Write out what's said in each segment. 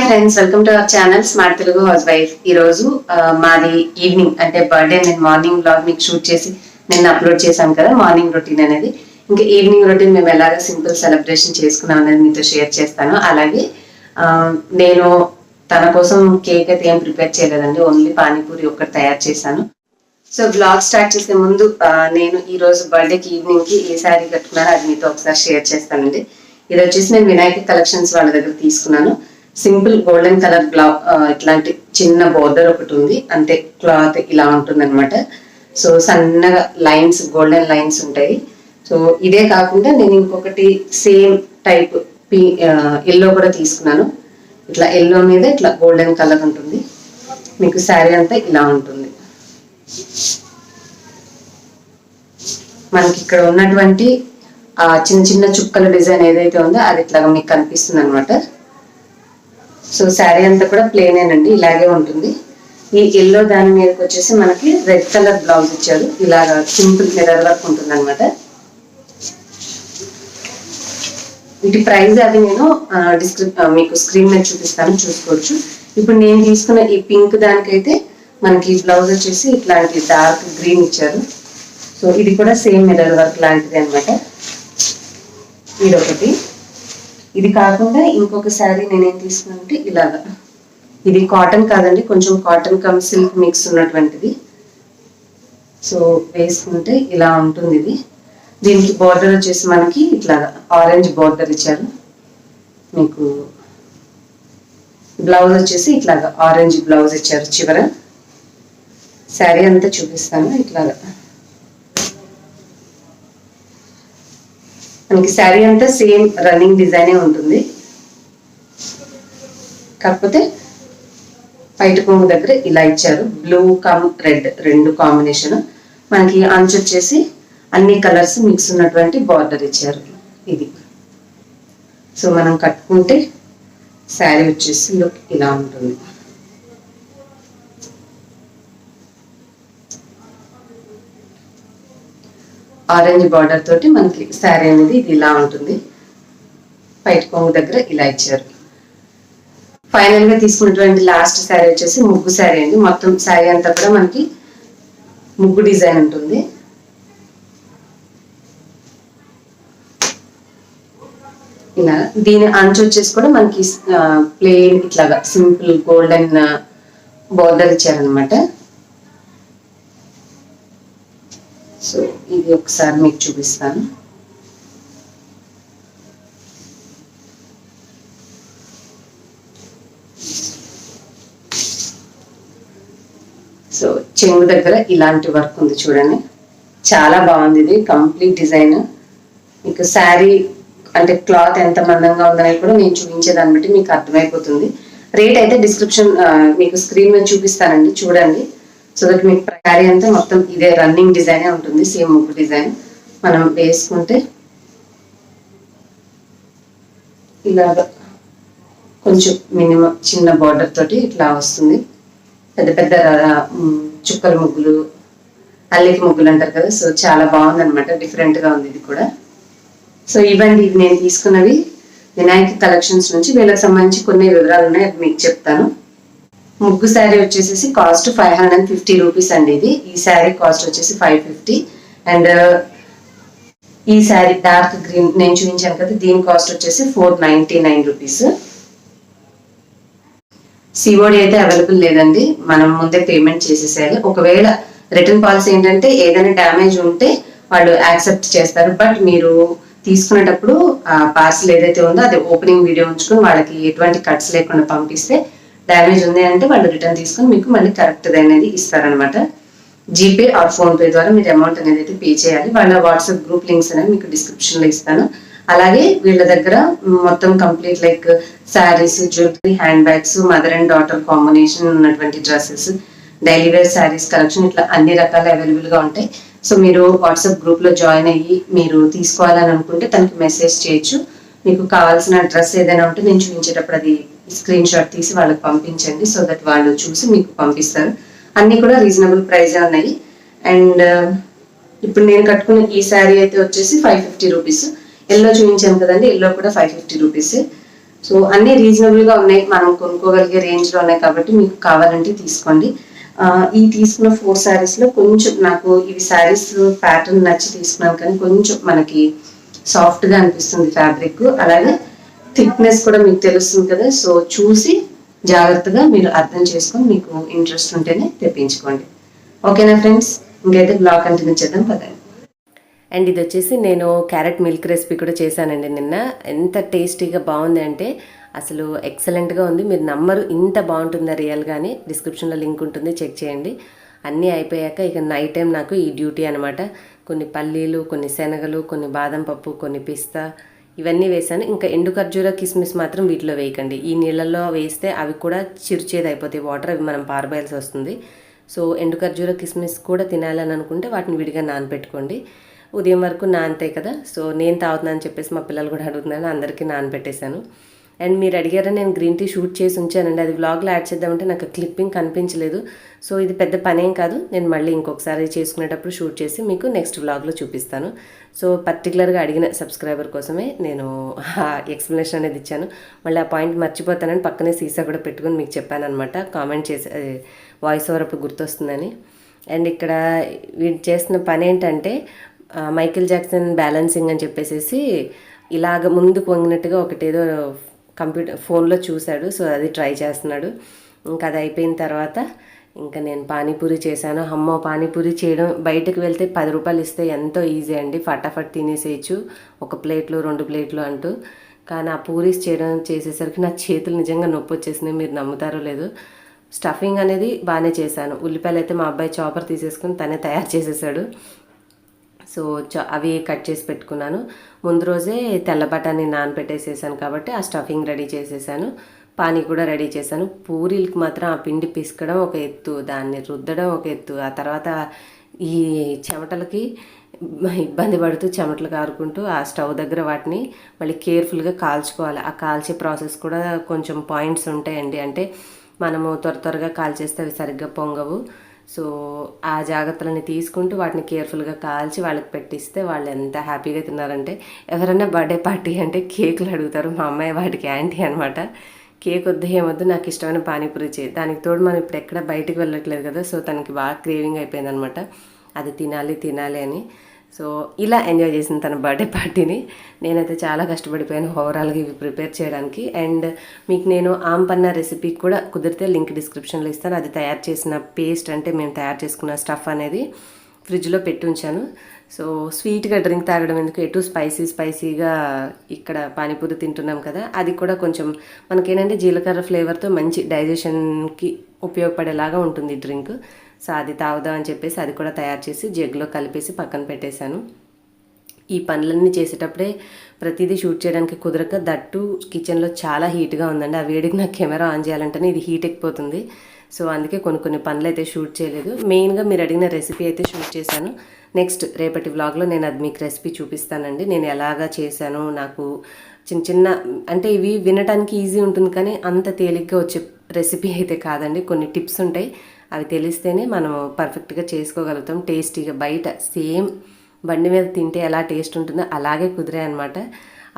Friends, welcome to our channel smart Telugu house wife. ఈ రోజు మాది ఈవినింగ్ అంటే బర్త్డే. నేను మార్నింగ్ బ్లాగ్ మీకు షూట్ చేసి నేను అప్లోడ్ చేశాను కదా, మార్నింగ్ రొటీన్ అనేది. ఇంకా ఈవినింగ్ రొటీన్ మేము ఎలాగ సింపుల్ సెలబ్రేషన్ చేసుకున్నాం అనేది మీతో షేర్ చేస్తాను. అలాగే నేను తన కోసం కేక్ అయితే ఏం ప్రిపేర్ చేయలేదండి, ఓన్లీ పానీపూరి ఒక్కటి తయారు చేశాను. సో బ్లాగ్ స్టార్ట్ చేసే ముందు నేను ఈ రోజు బర్త్డేకి ఈవినింగ్ కి ఏ శారీ కట్టుకున్నానో అది మీతో ఒకసారి షేర్ చేస్తానండి. ఇది వచ్చేసి నేను వినాయక కలెక్షన్స్ వాళ్ళ దగ్గర తీసుకున్నాను. సింపుల్ గోల్డెన్ కలర్ ఇట్లాంటి చిన్న బోర్డర్ ఒకటి ఉంది, అంటే క్లాత్ ఇలా ఉంటుంది అనమాట. సో సన్నగా లైన్స్, గోల్డెన్ లైన్స్ ఉంటాయి. సో ఇదే కాకుండా నేను ఇంకొకటి సేమ్ టైప్ ఎల్లో కూడా తీసుకున్నాను. ఇట్లా ఎల్లో మీద ఇట్లా గోల్డెన్ కలర్ ఉంటుంది. మీకు శారీ అంతా ఇలా ఉంటుంది. మనకి ఇక్కడ ఉన్నటువంటి చిన్న చిన్న చుక్కల డిజైన్ ఏదైతే ఉందో అది ఇట్లాగా మీకు కనిపిస్తుంది అనమాట. సో శారీ అంతా కూడా ప్లెయినేనండి, ఇలాగే ఉంటుంది. ఈ ఎల్లో దాని మీదకి వచ్చేసి మనకి రెడ్ కలర్ బ్లౌజ్ ఇచ్చారు. ఇలాగా సింపుల్ మిర్రర్ వర్క్ ఉంటుంది అనమాట. వీటి ప్రైస్ అది నేను మీకు స్క్రీన్ మీద చూపిస్తాను, చూసుకోవచ్చు. ఇప్పుడు నేను తీసుకున్న ఈ పింక్ దానికైతే మనకి బ్లౌజ్ వచ్చేసి ఇట్లాంటి డార్క్ గ్రీన్ ఇచ్చారు. సో ఇది కూడా సేమ్ మిర్రర్ వర్క్ లాంటిది అనమాట. ఇదొకటి. ఇది కాకుండా ఇంకొక శారీ నేనేం తీసుకున్నానంటే ఇలాగా, ఇది కాటన్ కాదండి, కొంచెం కాటన్ కమ్ సిల్క్ మిక్స్ ఉన్నటువంటిది. సో వేసుకుంటే ఇలా ఉంటుంది. ఇది దీనికి బోర్డర్ వచ్చేసి మనకి ఇట్లా ఆరెంజ్ బోర్డర్ ఇచ్చారు. మీకు బ్లౌజ్ వచ్చేసి ఇట్లాగా ఆరెంజ్ బ్లౌజ్ ఇచ్చారు. చివర శారీ అంతా చూపిస్తాను. ఇట్లాగా మనకి శారీ అంతా సేమ్ రన్నింగ్ డిజైనే ఉంటుంది, కాకపోతే వైట్ కొంగు దగ్గర ఇలా ఇచ్చారు. బ్లూ కమ్ రెడ్ రెండు కాంబినేషన్. మనకి అంచు వచ్చేసి అన్ని కలర్స్ మిక్స్ ఉన్నటువంటి బార్డర్ ఇచ్చారు. ఇది సో మనం కట్టుకుంటే శారీ వచ్చేసి లుక్ ఇలా ఉంటుంది. ఆరెంజ్ బార్డర్ తోటి మనకి శారీ అనేది ఇది ఇలా ఉంటుంది. వైట్ కొంగు దగ్గర ఇలా ఇచ్చారు. ఫైనల్ గా తీసుకున్నటువంటి లాస్ట్ శారీ వచ్చేసి ముగ్గు శారీ అండి. మొత్తం శారీ అంతా కూడా మనకి ముగ్గు డిజైన్ ఉంటుంది. ఇలా దీని అంచు వచ్చేసి కూడా మనకి ప్లెయిన్ ఇట్లాగా సింపుల్ గోల్డెన్ బోర్డర్ ఇచ్చారనమాట. సో ఇది ఒకసారి మీకు చూపిస్తాను. సో చెంగు దగ్గర ఇలాంటి వర్క్ ఉంది చూడండి, చాలా బాగుంది. ఇది కంప్లీట్ డిజైన్. మీకు శారీ అంటే క్లాత్ ఎంత మందంగా ఉందనేది కూడా నేను చూపించేదాన్ని బట్టి మీకు అర్థమైపోతుంది. రేట్ అయితే డిస్క్రిప్షన్ మీకు స్క్రీన్ మీద చూపిస్తానండి, చూడండి. సో దట్ మీకు శారీ అంతా మొత్తం ఇదే రన్నింగ్ డిజైనే ఉంటుంది, సేమ్ ముగ్గు డిజైన్. మనం వేసుకుంటే ఇలాగ కొంచెం మినిమం చిన్న బార్డర్ తోటి ఇట్లా వస్తుంది. పెద్ద పెద్ద చుక్కల ముగ్గులు, అల్లికి ముగ్గులు అంటారు కదా. సో చాలా బాగుంది అనమాట, డిఫరెంట్ గా ఉంది ఇది కూడా. సో ఇవన్నీ నేను తీసుకున్నవి వినాయక కలెక్షన్స్ నుంచి. వీళ్ళకి సంబంధించి కొన్ని వివరాలు ఉన్నాయి, అది మీకు చెప్తాను. ముగ్గు శారీ వచ్చేసి కాస్ట్ 550 రూపీస్ అండి. ఇది ఈ శారీ కాస్ట్ వచ్చేసి 550. అండ్ ఈ శారీ డార్క్ గ్రీన్ నేను చూపించాను కదా, దీని కాస్ట్ వచ్చేసి 499 రూపీస్. సిఓడి అయితే అవైలబుల్ లేదండి, మనం ముందే పేమెంట్ చేసేసేయాలి. ఒకవేళ రిటర్న్ పాలసీ ఏంటంటే ఏదైనా డ్యామేజ్ ఉంటే వాళ్ళు యాక్సెప్ట్ చేస్తారు. బట్ మీరు తీసుకునేటప్పుడు ఆ పార్సల్ ఏదైతే ఉందో అది ఓపెనింగ్ వీడియో ఉంచుకొని వాళ్ళకి ఎటువంటి కట్స్ లేకుండా పంపిస్తే, డ్యామేజ్ ఉంది అంటే వాళ్ళు రిటర్న్ తీసుకొని మీకు మళ్ళీ కరెక్ట్ అనేది ఇస్తారనమాట. జీపే ఆర్ ఫోన్పే ద్వారా మీరు అమౌంట్ అనేది అయితే పే చేయాలి. వాళ్ళ వాట్సాప్ గ్రూప్ లింక్స్ అనేవి మీకు డిస్క్రిప్షన్ లో ఇస్తాను. అలాగే వీళ్ళ దగ్గర మొత్తం complete like saris, jewellery, handbags, mother and daughter combination ఉన్నటువంటి dresses, daily wear saris collection ఇట్లా అన్ని రకాలు అవైలబుల్ గా ఉంటాయి. సో మీరు వాట్సాప్ గ్రూప్ లో జాయిన్ అయ్యి మీరు తీసుకోవాలని అనుకుంటే తనకి మెసేజ్ చేయొచ్చు. మీకు కావాల్సిన డ్రెస్ ఏదైనా ఉంటే నేను చూపించేటప్పుడు అది స్క్రీన్ షాట్ తీసి వాళ్ళకి పంపించండి. సో దట్ వాళ్ళు చూసి మీకు పంపిస్తారు. అన్ని కూడా రీజనబుల్ ప్రైజే ఉన్నాయి. అండ్ ఇప్పుడు నేను కట్టుకున్న ఈ శారీ అయితే వచ్చేసి 550 రూపీస్. ఎల్లో చూపించాను కదండి, ఎల్లో కూడా 550 రూపీస్. సో అన్నీ రీజనబుల్గా ఉన్నాయి, మనం కొనుక్కోగలిగే రేంజ్లో ఉన్నాయి కాబట్టి మీకు కావాలంటే తీసుకోండి. ఈ తీసుకున్న 4 శారీస్లో కొంచెం నాకు ఇవి శారీస్ ప్యాటర్న్ నచ్చి తీసుకున్నాను, కానీ కొంచెం మనకి సాఫ్ట్గా అనిపిస్తుంది ఫ్యాబ్రిక్, అలాగే థిక్నెస్ కూడా మీకు తెలుస్తుంది కదా. సో చూసి జాగ్రత్తగా మీరు అర్థం చేసుకొని మీకు ఇంట్రెస్ట్ ఉంటేనే తెప్పించుకోండి. ఓకేనా ఫ్రెండ్స్, ఇంకైతే బ్లాగ్ కంటిన్యూ చేద్దాం పదండి. అండ్ ఇది వచ్చేసి నేను క్యారెట్ మిల్క్ రెసిపీ కూడా చేశానండి నిన్న. ఎంత టేస్టీగా బాగుంది అంటే అసలు ఎక్సలెంట్గా ఉంది. మీరు నమ్మరు, ఇంత బాగుంటుందా రియల్గానే. డిస్క్రిప్షన్లో లింక్ ఉంటుంది, చెక్ చేయండి. అన్నీ అయిపోయాక ఇక నైట్ టైం నాకు ఈ డ్యూటీ అనమాట. కొన్ని పల్లీలు, కొన్ని శనగలు, కొన్ని బాదం పప్పు, కొన్ని పిస్తా ఇవన్నీ వేసాను. ఇంకా ఎండు ఖర్జూర కిస్మిస్ మాత్రం వీటిలో వేయకండి. ఈ నీళ్ళల్లో వేస్తే అవి కూడా చిరుచేది అయిపోతాయి, వాటర్ అవి మనం పారబోయాల్సి వస్తుంది. సో ఎండు ఖర్జూర కిస్మిస్ కూడా తినాలని అనుకుంటే వాటిని విడిగా నానబెట్టుకోండి. ఉదయం వరకు నానతాయి కదా. సో నేను తాగుతున్నాను చెప్పేసి మా పిల్లలు కూడా అడుగుతున్నాను, అందరికీ నానబెట్టేశాను. అండ్ మీరు అడిగారా, నేను గ్రీన్ టీ షూట్ చేసి ఉంచానండి. అది వ్లాగ్లో యాడ్ చేద్దామంటే నాకు క్లిప్పింగ్ కనిపించలేదు. సో ఇది పెద్ద పనేం కాదు, నేను మళ్ళీ ఇంకొకసారి చేసుకునేటప్పుడు షూట్ చేసి మీకు నెక్స్ట్ వ్లాగ్లో చూపిస్తాను. సో పర్టికులర్గా అడిగిన సబ్స్క్రైబర్ కోసమే నేను ఎక్స్ప్లెనేషన్ అనేది ఇచ్చాను. మళ్ళీ ఆ పాయింట్ మర్చిపోతానని పక్కనే సీసా కూడా పెట్టుకుని మీకు చెప్పాను అనమాట. కామెంట్ చేసి వాయిస్ ఓవర్ అప్పుడు గుర్తొస్తుందని. అండ్ ఇక్కడ వీడు చేస్తున్న పని ఏంటంటే మైకేల్ జాక్సన్ బ్యాలెన్సింగ్ అని చెప్పేసి ఇలాగ ముందుకు వంగినట్టుగా ఒకటేదో ఫోన్లో చూశాడు. సో అది ట్రై చేస్తున్నాడు. ఇంకా అది అయిపోయిన తర్వాత ఇంకా నేను పానీపూరి చేశాను. అమ్మో, పానీపూరి చేయడం బయటకు వెళ్తే 10 రూపాయలు ఇస్తే ఎంతో ఈజీ అండి, ఫటాఫట్ తినేసేయచ్చు, 1 ప్లేట్లు 2 ప్లేట్లు అంటూ. కానీ ఆ పూరీస్ చేసేసరికి నా చేతులు నిజంగా నొప్పి వచ్చేసినాయి, మీరు నమ్ముతారో లేదు. స్టఫింగ్ అనేది బాగానే చేశాను. ఉల్లిపాయలు అయితే మా అబ్బాయి చాపర్ తీసేసుకుని తనే తయారు చేసేసాడు. సో అవి కట్ చేసి పెట్టుకున్నాను. ముందు రోజే తెల్ల బఠానీ నానబెట్టేసేసాను కాబట్టి ఆ స్టఫింగ్ రెడీ చేసేసాను. పానీ కూడా రెడీ చేశాను. పూరీలకు మాత్రం ఆ పిండి పిసకడం ఒక ఎత్తు, దాన్ని రుద్దడం ఒక ఎత్తు. ఆ తర్వాత ఈ చెమటలకి ఇబ్బంది పడుతూ చెమటలు కారుకుంటూ ఆ స్టవ్ దగ్గర వాటిని మళ్ళీ కేర్ఫుల్గా కాల్చుకోవాలి. ఆ కాల్చే ప్రాసెస్ కూడా కొంచెం పాయింట్స్ ఉంటాయండి. అంటే మనము త్వరగా కాల్చేస్తే అవి సరిగ్గా పొంగవు. సో ఆ జాగ్రత్తలని తీసుకుంటూ వాటిని కేర్ఫుల్గా కాల్చి వాళ్ళకి పెట్టిస్తే వాళ్ళు ఎంత హ్యాపీగా తిన్నారంటే, ఎవరైనా బర్త్డే పార్టీ అంటే కేకులు అడుగుతారు. మా అమ్మాయి వాటికి యాంటీ అనమాట. కేక్ వద్దు ఏమొద్దు, నాకు ఇష్టమైన పానీపూరి చేయి. దానికి తోడు మనం ఇప్పుడు ఎక్కడ బయటికి వెళ్ళట్లేదు కదా. సో తనకి బాగా క్రేవింగ్ అయిపోయింది అనమాట, అది తినాలి అని. సో ఇలా ఎంజాయ్ చేసింది తన బర్త్డే పార్టీని. నేనైతే చాలా కష్టపడిపోయాను ఓవరాల్గా ఇవి ప్రిపేర్ చేయడానికి. అండ్ మీకు నేను ఆంపన్న రెసిపీ కూడా కుదిరితే లింక్ డిస్క్రిప్షన్లో ఇస్తాను. అది తయారు చేసిన పేస్ట్, అంటే మేము తయారు చేసుకున్న స్టఫ్ అనేది ఫ్రిడ్జ్లో పెట్టి ఉంచాను. సో స్వీట్గా డ్రింక్ తాగడం ఎందుకు, ఎటు స్పైసీగా ఇక్కడ పానీపూరి తింటున్నాం కదా, అది కూడా కొంచెం మనకేంటంటే జీలకర్ర ఫ్లేవర్తో మంచి డైజెషన్కి ఉపయోగపడేలాగా ఉంటుంది డ్రింక్. సో అది తాగుదామని చెప్పేసి అది కూడా తయారు చేసి జగ్లో కలిపేసి పక్కన పెట్టేశాను. ఈ పనులన్నీ చేసేటప్పుడే ప్రతిదీ షూట్ చేయడానికి కుదరక, దట్టు కిచెన్లో చాలా హీట్గా ఉందండి. ఆ వేడికి నాకు కెమెరా ఆన్ చేయాలంటేనే ఇది హీట్ ఎక్కిపోతుంది. సో అందుకే కొన్ని పనులు అయితే షూట్ చేయలేదు. మెయిన్గా మీరు అడిగిన రెసిపీ అయితే షూట్ చేశాను. నెక్స్ట్ రేపటి వ్లాగ్లో నేను అది మీకు రెసిపీ చూపిస్తానండి, నేను ఎలాగా చేశాను. నాకు చిన్న అంటే ఇవి వినటానికి ఈజీ ఉంటుంది కానీ అంత తేలిగ్గా వచ్చే రెసిపీ అయితే కాదండి. కొన్ని టిప్స్ ఉంటాయి, అవి తెలిస్తేనే మనం పర్ఫెక్ట్గా చేసుకోగలుగుతాం టేస్టీగా. బయట సేమ్ బండి మీద తింటే ఎలా టేస్ట్ ఉంటుందో అలాగే కుదిరాయి అనమాట.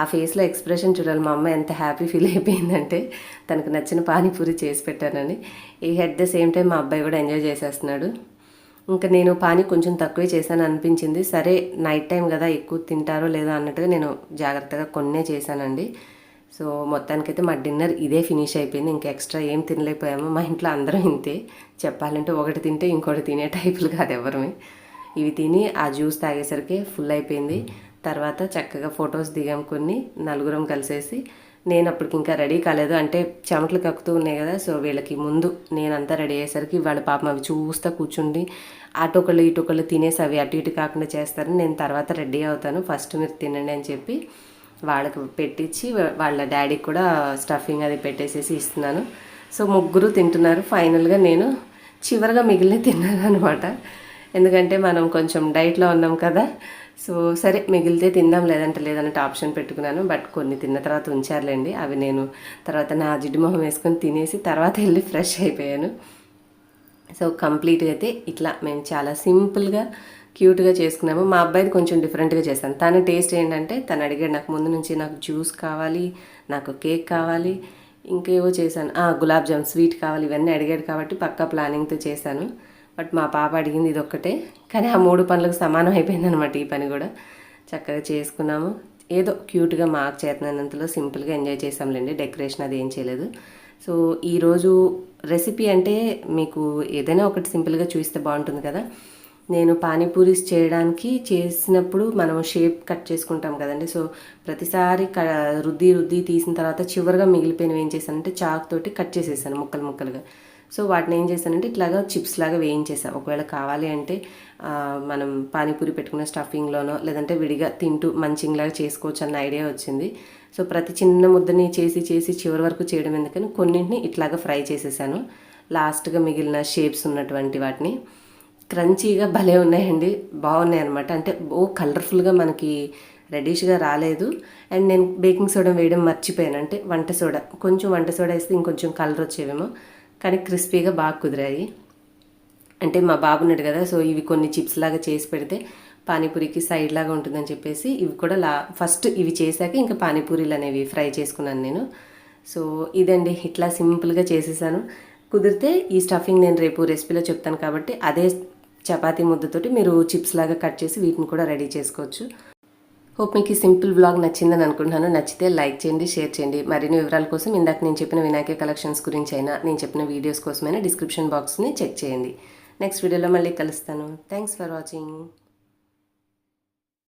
ఆ ఫేస్లో ఎక్స్ప్రెషన్ చూడాలి, మా అమ్మ ఎంత హ్యాపీ ఫీల్ అయిపోయిందంటే తనకు నచ్చిన పానీపూరి చేసి పెట్టానని. అట్ ద సేమ్ టైం మా అబ్బాయి కూడా ఎంజాయ్ చేసేస్తున్నాడు. ఇంకా నేను పానీ కొంచెం తక్కువే చేశాను అనిపించింది. సరే నైట్ టైం కదా, ఎక్కువ తింటారో లేదో అన్నట్టుగా నేను జాగ్రత్తగా కొన్నే చేశానండి. సో మొత్తానికైతే మా డిన్నర్ ఇదే ఫినిష్ అయిపోయింది. ఇంకా ఎక్స్ట్రా ఏం తినలేకపోయాము. మా ఇంట్లో అందరం ఇంతే, చెప్పాలంటే ఒకటి తింటే ఇంకోటి తినే టైపులు కాదు ఎవరమే. ఇవి తిని ఆ జ్యూస్ తాగేసరికి ఫుల్ అయిపోయింది. తర్వాత చక్కగా ఫొటోస్ దిగాం కొన్ని, నలుగురం కలిసేసి. నేను అప్పటికి ఇంకా రెడీ కాలేదు, అంటే చెమటలు కక్కుతూ ఉన్నాయి కదా. సో వీళ్ళకి ముందు నేనంతా రెడీ అయ్యేసరికి వాళ్ళ పాపం అవి చూస్తూ కూర్చుండి అటొకళ్ళు ఇటొకళ్ళు తినేసి అవి అటు ఇటు కాకుండా చేస్తారని నేను తర్వాత రెడీ అవుతాను, ఫస్ట్ మీరు తినండి అని చెప్పి వాళ్ళకి పెట్టించి వాళ్ళ డాడీకి కూడా స్టఫింగ్ అది పెట్టేసేసి ఇస్తున్నాను. సో ముగ్గురు తింటున్నారు. ఫైనల్గా నేను చివరిగా మిగిలిన తిన్నాను అనమాట. ఎందుకంటే మనం కొంచెం డైట్లో ఉన్నాం కదా. సో సరే మిగిలితే తిందాం, లేదన్నట్టు ఆప్షన్ పెట్టుకున్నాను. బట్ కొన్ని తిన్న తర్వాత ఉంచారులేండి. అవి నేను తర్వాత నా జిడ్డు మొహం వేసుకొని తినేసి తర్వాత వెళ్ళి ఫ్రెష్ అయిపోయాను. సో కంప్లీట్గా అయితే ఇట్లా మేము చాలా సింపుల్గా క్యూట్గా చేసుకున్నాము. మా అబ్బాయిది కొంచెం డిఫరెంట్గా చేశాను. తన టేస్ట్ ఏంటంటే తను అడిగాడు నాకు ముందు నుంచి నాకు జ్యూస్ కావాలి, నాకు కేక్ కావాలి, ఇంకేవో చేశాను, గులాబ్ జామ్ స్వీట్ కావాలి, ఇవన్నీ అడిగాడు కాబట్టి పక్కా ప్లానింగ్తో చేశాను. బట్ మా పాప అడిగింది ఇది ఒక్కటే, కానీ ఆ 3 పనులకు సమానం అయిపోయిందనమాట ఈ పని కూడా. చక్కగా చేసుకున్నాము. ఏదో క్యూట్గా మాకు చేతనంతలో సింపుల్గా ఎంజాయ్ చేసాంలేండి. డెకరేషన్ అది ఏం చేయలేదు. సో ఈరోజు రెసిపీ అంటే మీకు ఏదైనా ఒకటి సింపుల్గా చూస్తే బాగుంటుంది కదా. నేను పానీపూరీస్ చేయడానికి చేసినప్పుడు మనం షేప్ కట్ చేసుకుంటాం కదండి. సో ప్రతిసారి రుద్ది తీసిన తర్వాత చివరిగా మిగిలిపోయినవి ఏం చేశానంటే చాక్ తోటి కట్ చేసేసాను ముక్కలుగా. సో వాటిని ఏం చేశానంటే ఇట్లాగా చిప్స్ లాగా వేయించేసాను. ఒకవేళ కావాలి అంటే మనం పానీపూరి పెట్టుకున్న స్టఫింగ్లోనో లేదంటే విడిగా తింటూ మంచింగ్ లాగా చేసుకోవచ్చు అన్న ఐడియా వచ్చింది. సో ప్రతి చిన్న ముద్దని చేసి చివరి వరకు చేయడం ఎందుకని కొన్నింటిని ఇట్లాగా ఫ్రై చేసేసాను. లాస్ట్గా మిగిలిన షేప్స్ ఉన్నటువంటి వాటిని క్రంచీగా భలే ఉన్నాయండి, బాగున్నాయి అనమాట. అంటే కలర్ఫుల్గా మనకి రెడిష్గా రాలేదు. అండ్ నేను బేకింగ్ సోడా వేయడం మర్చిపోయాను. అంటే కొంచెం వంట సోడా వేస్తే ఇంకొంచెం కలర్ వచ్చేవేమో, కానీ క్రిస్పీగా బాగా కుదిరాయి. అంటే మా బాబు ఉన్నాడు కదా, సో ఇవి కొన్ని చిప్స్ లాగా చేసి పెడితే పానీపూరికి సైడ్ లాగా ఉంటుందని చెప్పేసి ఇవి కూడా ఫస్ట్ ఇవి చేశాక ఇంకా పానీపూరీలు అనేవి ఫ్రై చేసుకున్నాను నేను. సో ఇదండి, ఇట్లా సింపుల్గా చేసేసాను. కుదిరితే ఈ స్టఫింగ్ నేను రేపు రెసిపీలో చెప్తాను కాబట్టి అదే చపాతీ ముద్దతోటి మీరు చిప్స్ లాగా కట్ చేసి వీటిని కూడా రెడీ చేసుకోవచ్చు. హోప్ మీకు ఈ సింపుల్ వ్లాగ్ నచ్చిందని అనుకుంటున్నాను. నచ్చితే లైక్ చేయండి, షేర్ చేయండి. మరిన్ని వివరాల కోసం ఇందాక నేను చెప్పిన వినాయక కలెక్షన్స్ గురించి అయినా నేను చెప్పిన వీడియోస్ కోసమైనా డిస్క్రిప్షన్ బాక్స్ని చెక్ చేయండి. నెక్స్ట్ వీడియోలో మళ్ళీ కలుస్తాను. Thanks for watching.